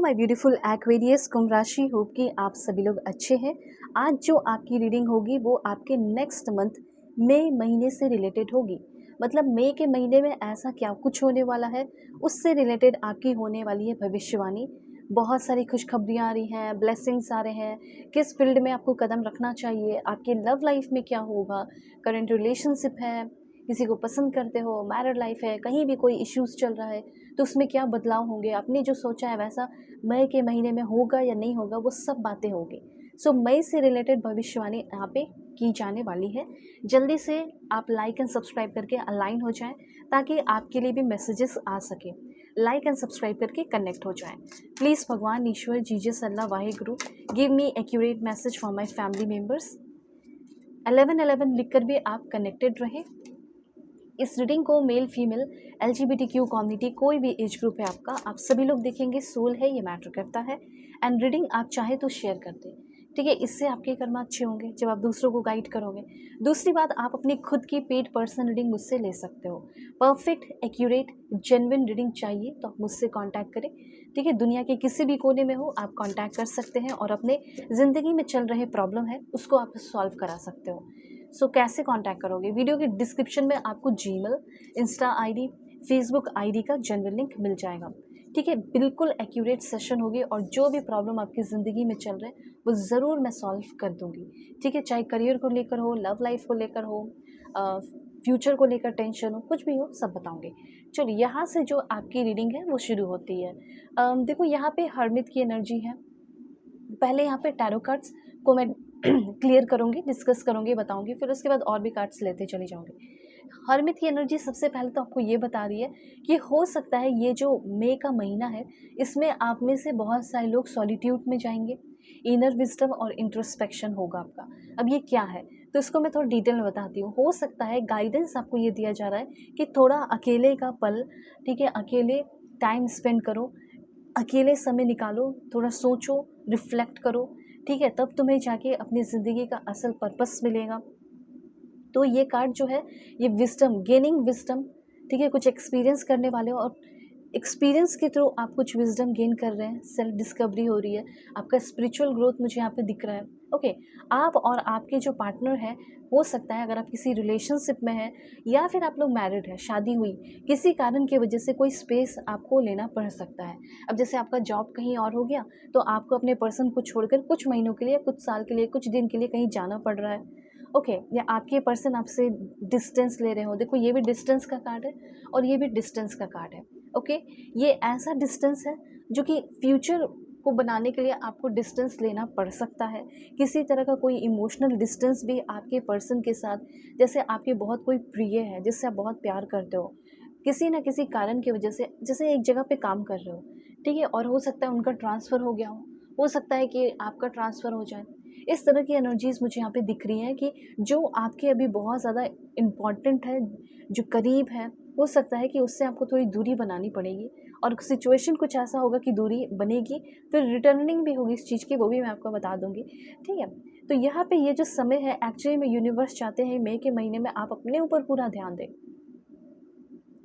My beautiful Aquarius कुंभ राशि, hope कि आप सभी लोग अच्छे हैं। आज जो आपकी रीडिंग होगी वो आपके नेक्स्ट मंथ मई महीने से रिलेटेड होगी। मतलब मई के महीने में ऐसा क्या कुछ होने वाला है, उससे रिलेटेड आपकी होने वाली है भविष्यवाणी। बहुत सारी खुशखबरियाँ आ रही हैं, ब्लेसिंग्स आ रहे हैं। किस फील्ड में आपको कदम रखना चाहिए, आपकी लव लाइफ में क्या होगा, करंट रिलेशनशिप है, किसी को पसंद करते हो, मैरिड लाइफ है, कहीं भी कोई इश्यूज़ चल रहा है तो उसमें क्या बदलाव होंगे, आपने जो सोचा है वैसा मई के महीने में होगा या नहीं होगा, वो सब बातें होगी। सो मई से रिलेटेड भविष्यवाणी यहाँ पे की जाने वाली है। जल्दी से आप लाइक एंड सब्सक्राइब करके अलाइन हो जाएं ताकि आपके लिए भी मैसेजेस आ सके। लाइक एंड सब्सक्राइब करके कनेक्ट हो जाएं। प्लीज़ भगवान ईश्वर Jesus Allah Waheguru give me accurate message for my family members. 1111 लिखकर भी आप कनेक्टेड रहें। इस रीडिंग को मेल फीमेल LGBTQ कम्युनिटी कोई भी एज ग्रुप है आपका, आप सभी लोग देखेंगे। सोल है, ये मैटर करता है। एंड रीडिंग आप चाहे तो शेयर कर दें, ठीक है। इससे आपके कर्म अच्छे होंगे जब आप दूसरों को गाइड करोगे। दूसरी बात, आप अपनी खुद की पेड पर्सनल रीडिंग मुझसे ले सकते हो। परफेक्ट एक्यूरेट जेन्युइन रीडिंग चाहिए तो आप मुझसे कांटेक्ट करें, ठीक है। दुनिया के किसी भी कोने में हो आप कांटेक्ट कर सकते हैं और अपने ज़िंदगी में चल रहे प्रॉब्लम है उसको आप सॉल्व करा सकते हो। सो कैसे कांटेक्ट करोगे, वीडियो के डिस्क्रिप्शन में आपको Gmail, Insta ID, Facebook ID का जनरल लिंक मिल जाएगा, ठीक है। बिल्कुल एक्यूरेट सेशन होगी और जो भी प्रॉब्लम आपकी ज़िंदगी में चल रहे हैं वो ज़रूर मैं सॉल्व कर दूंगी, ठीक है। चाहे करियर को लेकर हो, लव लाइफ को लेकर हो, फ्यूचर को लेकर टेंशन हो, कुछ भी हो सब बताऊंगी। चलिए यहाँ से जो आपकी रीडिंग है वो शुरू होती है। देखो यहाँ पे हर्मिट की एनर्जी है। पहले यहाँ पे टैरो कार्ड्स को मैं क्लियर करूँगी, डिस्कस करूँगी, बताऊँगी, फिर उसके बाद और भी कार्ड्स लेते चली जाऊँगी। हरमित की एनर्जी सबसे पहले तो आपको ये बता रही है कि हो सकता है ये जो मई का महीना है इसमें आप में से बहुत सारे लोग सॉलिट्यूड में जाएंगे। इनर विजडम और इंट्रोस्पेक्शन होगा आपका। अब ये क्या है तो इसको मैं थोड़ा डिटेल में बताती हूँ। हो सकता है गाइडेंस आपको ये दिया जा रहा है कि थोड़ा अकेले का पल, ठीक है, अकेले टाइम स्पेंड करो, अकेले समय निकालो, थोड़ा सोचो, रिफ्लेक्ट करो, ठीक है। तब तुम्हें जाके अपनी ज़िंदगी का असल पर्पस मिलेगा। तो ये कार्ड जो है ये विजडम, गेनिंग विजडम, ठीक है, कुछ एक्सपीरियंस करने वाले हो और एक्सपीरियंस के थ्रू आप कुछ विजडम गेन कर रहे हैं, सेल्फ डिस्कवरी हो रही है, आपका स्पिरिचुअल ग्रोथ मुझे यहाँ पे दिख रहा है। ओके, आप और आपके जो पार्टनर है, हो सकता है अगर आप किसी रिलेशनशिप में हैं या फिर आप लोग मैरिड है, शादी हुई, किसी कारण की वजह से कोई स्पेस आपको लेना पड़ सकता है। अब जैसे आपका जॉब कहीं और हो गया तो आपको अपने पर्सन को छोड़कर कुछ महीनों के लिए, कुछ साल के लिए, कुछ दिन के लिए कहीं जाना पड़ रहा है। ओके, या आपके पर्सन आपसे डिस्टेंस ले रहे हो। देखो ये भी डिस्टेंस का कार्ड है और ये भी डिस्टेंस का कार्ड है। ओके, ये ऐसा डिस्टेंस है जो कि फ्यूचर को बनाने के लिए आपको डिस्टेंस लेना पड़ सकता है। किसी तरह का कोई इमोशनल डिस्टेंस भी आपके पर्सन के साथ, जैसे आपके बहुत कोई प्रिय है जिससे आप बहुत प्यार करते हो, किसी ना किसी कारण की वजह से, जैसे एक जगह पे काम कर रहे हो, ठीक है, और हो सकता है उनका ट्रांसफ़र हो गया हो सकता है कि आपका ट्रांसफ़र हो जाए। इस तरह की एनर्जीज़ मुझे यहाँ पे दिख रही हैं कि जो आपके अभी बहुत ज़्यादा इम्पॉर्टेंट है, जो करीब है, हो सकता है कि उससे आपको थोड़ी दूरी बनानी पड़ेगी और सिचुएशन कुछ ऐसा होगा कि दूरी बनेगी, फिर रिटर्निंग भी होगी इस चीज़ की, वो भी मैं आपको बता दूंगी, ठीक है। तो यहाँ पे ये जो समय है, एक्चुअली में यूनिवर्स चाहते हैं मई के महीने में आप अपने ऊपर पूरा ध्यान दें।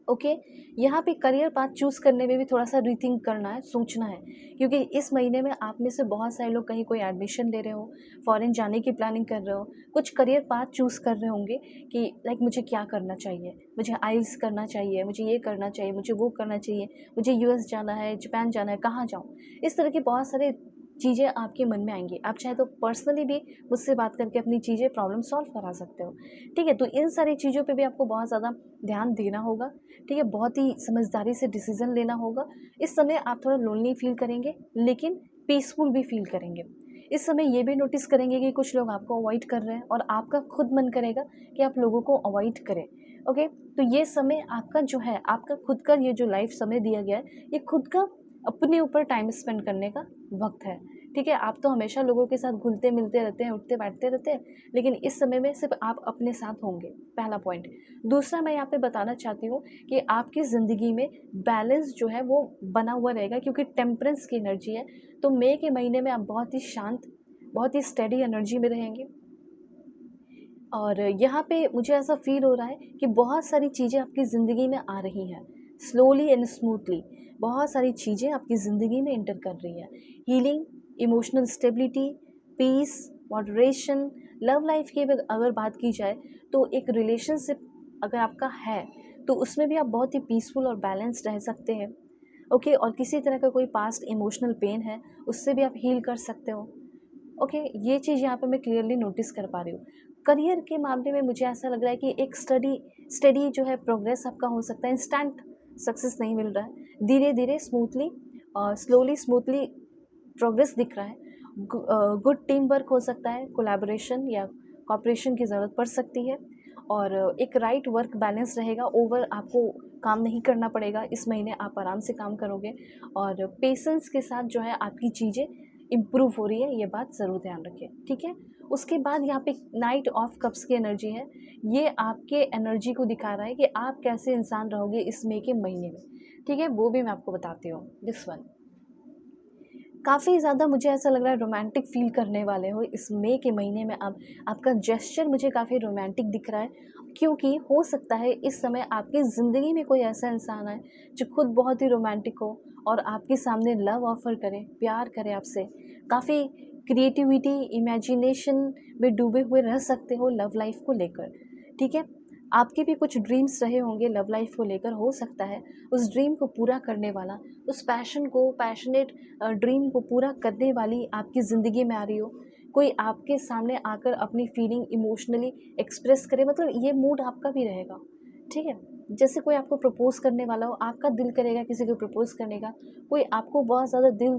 ओके, यहाँ पे करियर पाथ चूज़ करने में भी थोड़ा सा रीथिंक करना है, सोचना है, क्योंकि इस महीने में आप में से बहुत सारे लोग कहीं कोई एडमिशन ले रहे हो, फॉरेन जाने की प्लानिंग कर रहे हो, कुछ करियर पाथ चूज़ कर रहे होंगे कि लाइक मुझे क्या करना चाहिए, मुझे आइल्स करना चाहिए, मुझे ये करना चाहिए, मुझे वो करना चाहिए, मुझे US जाना है, जापान जाना है, कहाँ जाऊँ। इस तरह के बहुत सारे चीज़ें आपके मन में आएंगी। आप चाहे तो पर्सनली भी मुझसे बात करके अपनी चीज़ें, प्रॉब्लम सॉल्व करा सकते हो, ठीक है। तो इन सारी चीज़ों पे भी आपको बहुत ज़्यादा ध्यान देना होगा, ठीक है। बहुत ही समझदारी से डिसीज़न लेना होगा। इस समय आप थोड़ा लोनली फील करेंगे लेकिन पीसफुल भी फील करेंगे। इस समय ये भी नोटिस करेंगे कि कुछ लोग आपको अवॉइड कर रहे हैं और आपका खुद मन करेगा कि आप लोगों को अवॉइड करें। ओके, तो ये समय आपका जो है, आपका खुद का ये जो लाइफ समय दिया गया है, ये खुद का अपने ऊपर टाइम स्पेंड करने का वक्त है, ठीक है। आप तो हमेशा लोगों के साथ घुलते मिलते रहते हैं, उठते बैठते रहते हैं, लेकिन इस समय में सिर्फ आप अपने साथ होंगे, पहला पॉइंट। दूसरा मैं यहाँ पे बताना चाहती हूँ कि आपकी ज़िंदगी में बैलेंस जो है वो बना हुआ रहेगा, क्योंकि टेम्परेंस की एनर्जी है। तो मई के महीने में आप बहुत ही शांत, बहुत ही स्टेडी एनर्जी में रहेंगे। और यहाँ पे मुझे ऐसा फील हो रहा है कि बहुत सारी चीज़ें आपकी ज़िंदगी में आ रही हैं, स्लोली एंड स्मूथली बहुत सारी चीज़ें आपकी ज़िंदगी में एंटर कर रही हैं। Healing, emotional stability, peace, moderation, love life की अगर बात की जाए तो एक रिलेशनशिप अगर आपका है तो उसमें भी आप बहुत ही पीसफुल और बैलेंस्ड रह सकते हैं। ओके, और किसी तरह का कोई पास्ट इमोशनल पेन है उससे भी आप हील कर सकते हो। ओके, ये चीज़ यहाँ पे मैं क्लियरली नोटिस कर पा रही हूँ। करियर के मामले में मुझे ऐसा लग रहा है कि एक स्टडी जो है प्रोग्रेस आपका हो सकता है। इंस्टेंट सक्सेस नहीं मिल रहा है, धीरे धीरे स्मूथली और स्लोली स्मूथली प्रोग्रेस दिख रहा है। गुड टीम वर्क हो सकता है, कोलैबोरेशन या कॉपरेशन की ज़रूरत पड़ सकती है, और एक राइट वर्क बैलेंस रहेगा। ओवर आपको काम नहीं करना पड़ेगा, इस महीने आप आराम से काम करोगे और पेशेंस के साथ जो है आपकी चीज़ें इम्प्रूव हो रही है, ये बात ज़रूर ध्यान रखें, ठीक है। उसके बाद यहाँ पे नाइट ऑफ कप्स की एनर्जी है, ये आपके एनर्जी को दिखा रहा है कि आप कैसे इंसान रहोगे इस मई के महीने में, ठीक है। वो भी मैं आपको बताती हूँ। दिस वन काफ़ी ज़्यादा मुझे ऐसा लग रहा है रोमांटिक फील करने वाले हो इस मई के महीने में। अब आपका जेस्चर मुझे काफ़ी रोमांटिक दिख रहा है, क्योंकि हो सकता है इस समय आपकी ज़िंदगी में कोई ऐसा इंसान है जो खुद बहुत ही रोमांटिक हो और आपके सामने लव ऑफ़र करे, प्यार करे आपसे। काफ़ी क्रिएटिविटी, इमेजिनेशन में डूबे हुए रह सकते हो लव लाइफ को लेकर, ठीक है। आपके भी कुछ ड्रीम्स रहे होंगे लव लाइफ को लेकर, हो सकता है उस ड्रीम को पूरा करने वाला, उस पैशनेट ड्रीम को पूरा करने वाली आपकी ज़िंदगी में आ रही हो। कोई आपके सामने आकर अपनी फीलिंग इमोशनली एक्सप्रेस करे, मतलब ये मूड आपका भी रहेगा, ठीक है। जैसे कोई आपको प्रपोज़ करने वाला हो, आपका दिल करेगा किसी को प्रपोज़ करने का, कोई आपको बहुत ज़्यादा दिल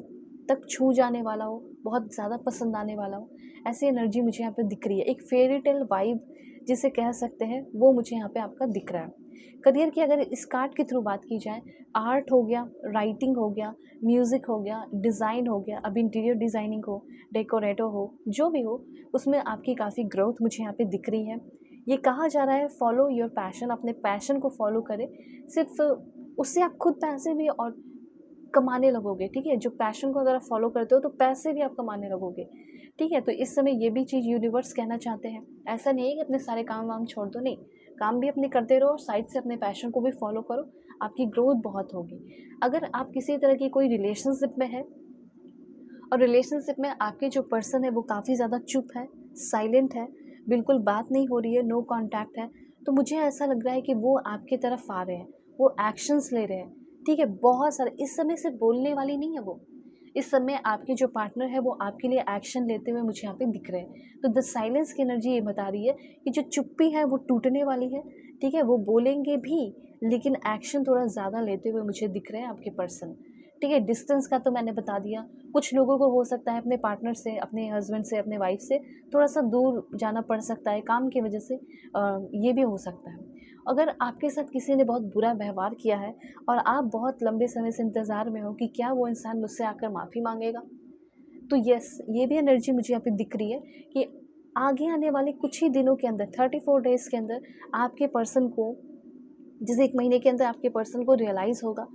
तक छू जाने वाला हो, बहुत ज़्यादा पसंद आने वाला हो, ऐसी एनर्जी मुझे यहाँ पे दिख रही है। एक फेयरी टेल वाइब जिसे कह सकते हैं, वो मुझे यहाँ पे आपका दिख रहा है। करियर की अगर इस कार्ड के थ्रू बात की जाए, आर्ट हो गया, राइटिंग हो गया, म्यूज़िक हो गया, डिज़ाइन हो गया, अब इंटीरियर डिज़ाइनिंग हो, डेकोरेटर हो, जो भी हो, उसमें आपकी काफ़ी ग्रोथ मुझे यहाँ पे दिख रही है। ये कहा जा रहा है फॉलो योर पैशन, अपने पैशन को फॉलो करें, सिर्फ उससे आप खुद पैसे भी और कमाने लगोगे, ठीक है। जो पैशन को अगर आप फॉलो करते हो तो पैसे भी आप कमाने लगोगे, ठीक है। तो इस समय ये भी चीज़ यूनिवर्स कहना चाहते हैं। ऐसा नहीं है कि अपने सारे काम वाम छोड़ दो, नहीं, काम भी अपने करते रहो और साइड से अपने पैशन को भी फॉलो करो, आपकी ग्रोथ बहुत होगी। अगर आप किसी तरह की कोई रिलेशनशिप में है और रिलेशनशिप में आपके जो पर्सन है वो काफ़ी ज़्यादा चुप है, साइलेंट है, बिल्कुल बात नहीं हो रही है, नो कांटेक्ट है, तो मुझे ऐसा लग रहा है कि वो आपकी तरफ आ रहे हैं, वो एक्शंस ले रहे हैं, ठीक है। बहुत सारे इस समय सिर्फ बोलने वाली नहीं है वो, इस समय आपके जो पार्टनर है वो आपके लिए एक्शन लेते हुए मुझे यहाँ पे दिख रहे हैं। तो द साइलेंस की एनर्जी ये बता रही है कि जो चुप्पी है वो टूटने वाली है, ठीक है। वो बोलेंगे भी लेकिन एक्शन थोड़ा ज़्यादा लेते हुए मुझे दिख रहे हैं आपके पर्सन, ठीक है। डिस्टेंस का तो मैंने बता दिया। कुछ लोगों को हो सकता है अपने पार्टनर से, अपने हस्बैंड से, अपने वाइफ से थोड़ा सा दूर जाना पड़ सकता है काम की वजह से, ये भी हो सकता है। अगर आपके साथ किसी ने बहुत बुरा व्यवहार किया है और आप बहुत लंबे समय से इंतज़ार में हो कि क्या वो इंसान मुझसे आकर माफ़ी मांगेगा, तो यस, ये भी एनर्जी मुझे यहाँ पे दिख रही है कि आगे आने वाले कुछ ही दिनों के अंदर, 34 डेज़ के अंदर आपके पर्सन को, जैसे 1 महीने के अंदर आपके पर्सन को रियलाइज़ होगा,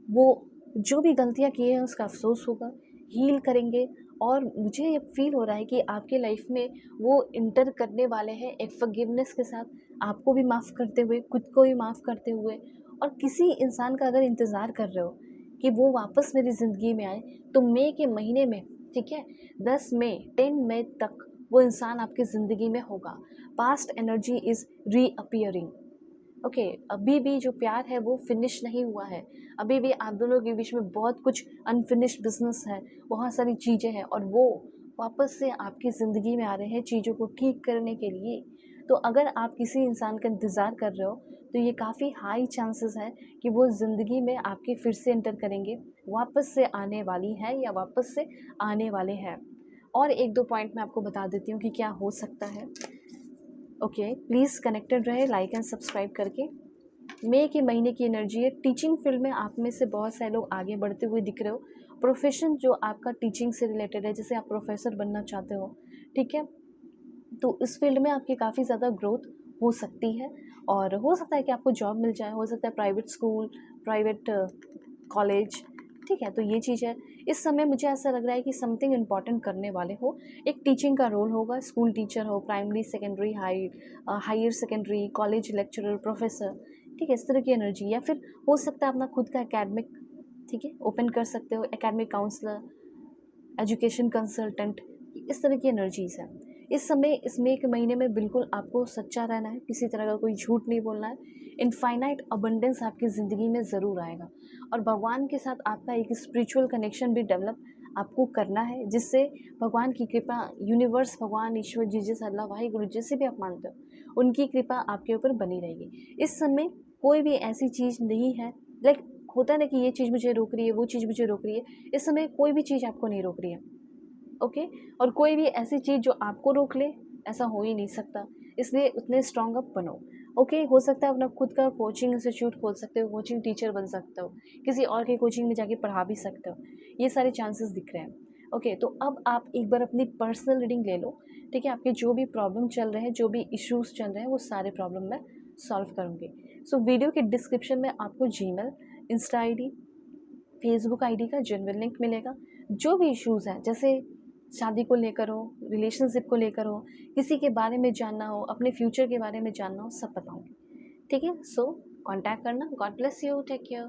वो जो भी गलतियाँ किए हैं उसका अफ़सोस होगा, हील करेंगे, और मुझे ये फ़ील हो रहा है कि आपके लाइफ में वो इंटर करने वाले हैं एक फ़ॉरगिवनेस के साथ, आपको भी माफ़ करते हुए, खुद को भी माफ़ करते हुए। और किसी इंसान का अगर इंतज़ार कर रहे हो कि वो वापस मेरी ज़िंदगी में आए, तो मई के महीने में, ठीक है, 10 मई 10 मई तक वो इंसान आपकी ज़िंदगी में होगा। Past energy is reappearing, okay. अभी भी जो प्यार है वो फिनिश नहीं हुआ है, अभी भी आप दोनों के बीच में बहुत कुछ अनफिनिश्ड बिजनेस है, बहुत सारी चीज़ें हैं, और वो वापस से आपकी ज़िंदगी में आ रहे हैं चीज़ों को ठीक करने के लिए। तो अगर आप किसी इंसान का इंतज़ार कर रहे हो तो ये काफ़ी हाई चांसेस है कि वो ज़िंदगी में आपके फिर से एंटर करेंगे, वापस से आने वाली है या वापस से आने वाले हैं। और एक दो पॉइंट मैं आपको बता देती हूँ कि क्या हो सकता है। ओके, प्लीज़ कनेक्टेड रहे लाइक एंड सब्सक्राइब करके। मई के महीने की एनर्जी है, टीचिंग फील्ड में आप में से बहुत सारे लोग आगे बढ़ते हुए दिख रहे हो। प्रोफेशन जो आपका टीचिंग से रिलेटेड है, जैसे आप प्रोफेसर बनना चाहते हो, ठीक है, तो इस फील्ड में आपकी काफ़ी ज़्यादा ग्रोथ हो सकती है, और हो सकता है कि आपको जॉब मिल जाए, हो सकता है प्राइवेट स्कूल, प्राइवेट कॉलेज, ठीक है। तो ये चीज़ है, इस समय मुझे ऐसा लग रहा है कि समथिंग इम्पॉर्टेंट करने वाले हो, एक टीचिंग का रोल होगा, स्कूल टीचर हो, primary, secondary, higher secondary, college lecturer, professor, ठीक है, इस तरह की एनर्जी। या फिर हो सकता है अपना खुद का एकेडमिक, ठीक है, ओपन कर सकते हो, एकेडमिक काउंसलर, एजुकेशन कंसल्टेंट, इस तरह की एनर्जीज़ है। इस समय इस मई के महीने में बिल्कुल आपको सच्चा रहना है, किसी तरह का कोई झूठ नहीं बोलना है। इनफाइनाइट अबंडेंस आपकी ज़िंदगी में ज़रूर आएगा और भगवान के साथ आपका एक स्पिरिचुअल कनेक्शन भी डेवलप आपको करना है, जिससे भगवान की कृपा, यूनिवर्स, भगवान, ईश्वर, जीसस, अल्लाह, वाहे गुरु, जिसे भी आप मानते हो, उनकी कृपा आपके ऊपर बनी रहेगी। इस समय कोई भी ऐसी चीज़ नहीं है, लाइक होता है ना कि ये चीज़ मुझे रोक रही है, वो चीज़ मुझे रोक रही है, इस समय कोई भी चीज़ आपको नहीं रोक रही है, ओके। और कोई भी ऐसी चीज़ जो आपको रोक ले, ऐसा हो ही नहीं सकता, इसलिए उतने स्ट्रॉन्ग अप बनो, ओके। हो सकता है अपना खुद का कोचिंग इंस्टीट्यूट खोल सकते हो, कोचिंग टीचर बन सकते हो, किसी और के कोचिंग में जाके पढ़ा भी सकते हो, ये सारे चांसेस दिख रहे हैं, ओके। तो अब आप एक बार अपनी पर्सनल रीडिंग ले लो, ठीक है। आपके जो भी प्रॉब्लम चल रहे हैं, जो भी इश्यूज़ चल रहे हैं, वो सारे प्रॉब्लम मैं सॉल्व करूँगी। सो वीडियो के डिस्क्रिप्शन में आपको Gmail, Insta ID, Facebook ID का जेन्युइन लिंक मिलेगा। जो भी इश्यूज़ हैं, जैसे शादी को लेकर हो, रिलेशनशिप को लेकर हो, किसी के बारे में जानना हो, अपने फ्यूचर के बारे में जानना हो, सब बताऊँगी, ठीक है। सो कॉन्टैक्ट करना। God bless you, take care.